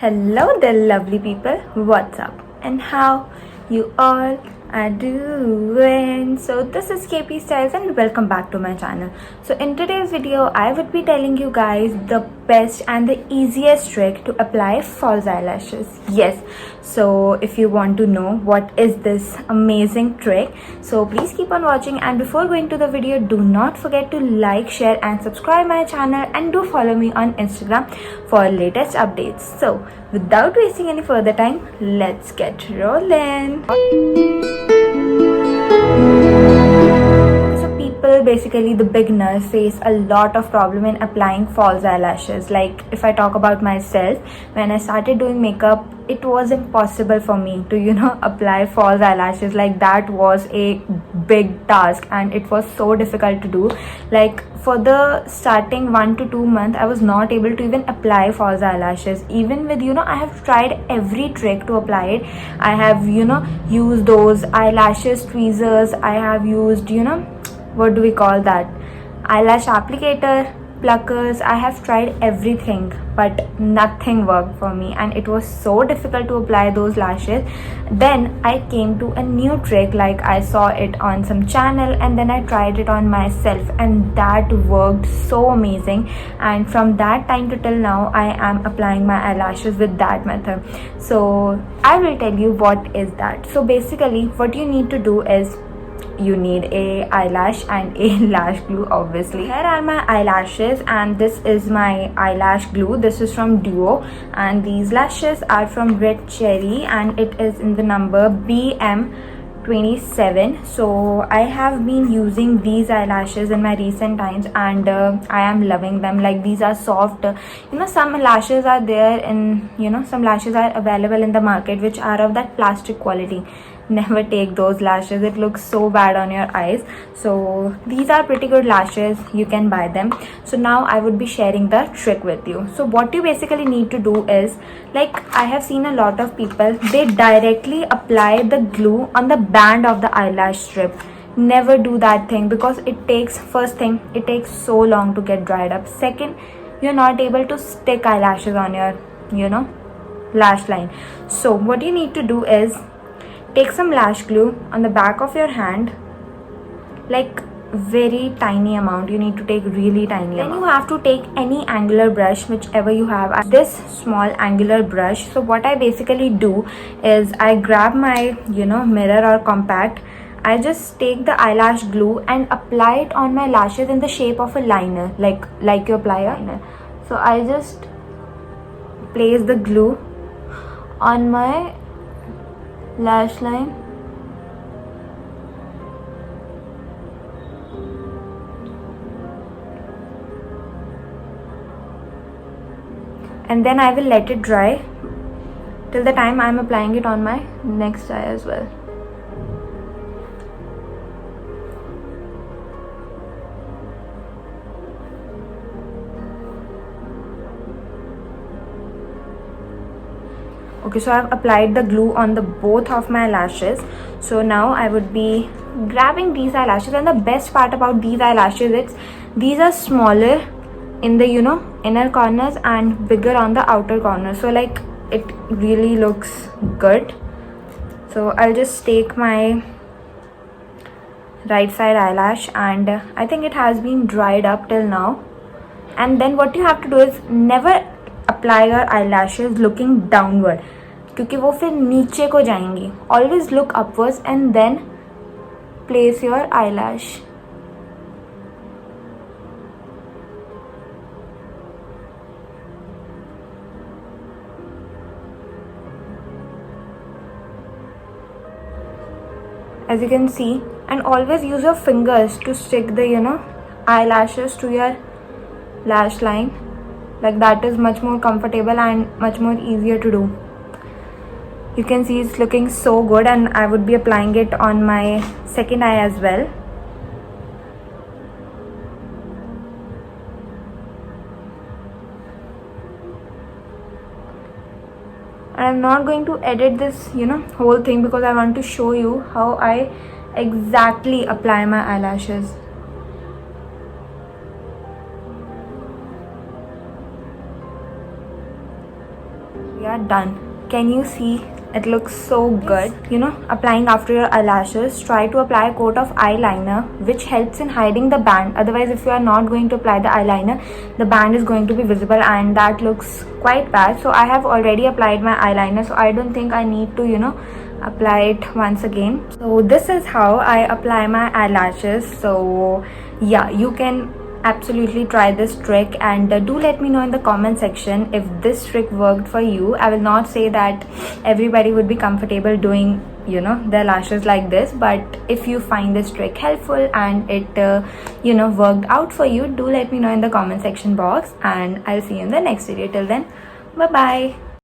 Hello there, lovely people. What's up? And how you all are doing? So this is KP Styles and welcome back to my channel. So in today's video, I would be telling you guys the best and the easiest trick to apply false eyelashes. Yes. So if you want to know what is this amazing trick, so please keep on watching, and before going to the video, do not forget to like, share and subscribe my channel, and do follow me on Instagram for latest updates. So without wasting any further time, let's get rolling. So people, basically the beginners, face a lot of problem in applying false eyelashes. Like if I talk about myself, when I started doing makeup, it was impossible for me to apply false eyelashes. Like that was a big task and it was so difficult to do. Like for the starting 1 to 2 months, I was not able to even apply false eyelashes. Even with I have tried every trick to apply it. I have used those eyelashes tweezers. I have used what do we call that, eyelash applicator, pluckers. I have tried everything, but nothing worked for me and it was so difficult to apply those lashes. Then I came to a new trick. Like I saw it on some channel and then I tried it on myself and that worked so amazing. And from that time to till now, I am applying my eyelashes with that method. So I will tell you what is that. So basically what you need to do is you need a eyelash and a lash glue. Obviously, here are my eyelashes and this is my eyelash glue. This is from Duo and these lashes are from Red Cherry and it is in the number BM27. So I have been using these eyelashes in my recent times and I am loving them. Like these are soft. Some lashes are there in some lashes are available in the market which are of that plastic quality. Never take those lashes, it looks so bad on your eyes. So these are pretty good lashes, you can buy them. So now I would be sharing the trick with you. So what you basically need to do is, like I have seen a lot of people, they directly apply the glue on the band of the eyelash strip. Never do that thing because it takes, first thing, it takes so long to get dried up. Second, you're not able to stick eyelashes on your lash line. So what you need to do is take some lash glue on the back of your hand, like very tiny amount. You need to take really tiny then amount. You have to take any angular brush, whichever you have. This small angular brush. So what I basically do is I grab my mirror or compact. I just take the eyelash glue and apply it on my lashes in the shape of a liner, like you apply a liner. So I just place the glue on my lash line and then I will let it dry till the time I am applying it on my next eye as well. Okay, so I've applied the glue on the both of my lashes. So now I would be grabbing these eyelashes, and the best part about these eyelashes, these are smaller in the inner corners and bigger on the outer corners. So like it really looks good. So I'll just take my right side eyelash and I think it has been dried up till now. And then what you have to do is never apply your eyelashes looking downward क्योंकि वो फिर नीचे को जाएंगी. Always look upwards and then place your eyelash. As you can see, and always use your fingers to stick the eyelashes to your lash line. Like that is much more comfortable and much more easier to do. You can see it's looking so good and I would be applying it on my second eye as well. And I'm not going to edit this whole thing because I want to show you how I exactly apply my eyelashes. are done. Can you see? It looks so good. You know, applying after your eyelashes, try to apply a coat of eyeliner which helps in hiding the band. Otherwise, if you are not going to apply the eyeliner, the band is going to be visible and that looks quite bad. So I have already applied my eyeliner, so I don't think I need to, you know, apply it once again. So this is how I apply my eyelashes. So yeah, you can absolutely try this trick, and do let me know in the comment section if this trick worked for you. I will not say that everybody would be comfortable doing, you know, their lashes like this, but if you find this trick helpful and it you know, worked out for you, do let me know in the comment section box, and I'll see you in the next video. Till then, bye bye.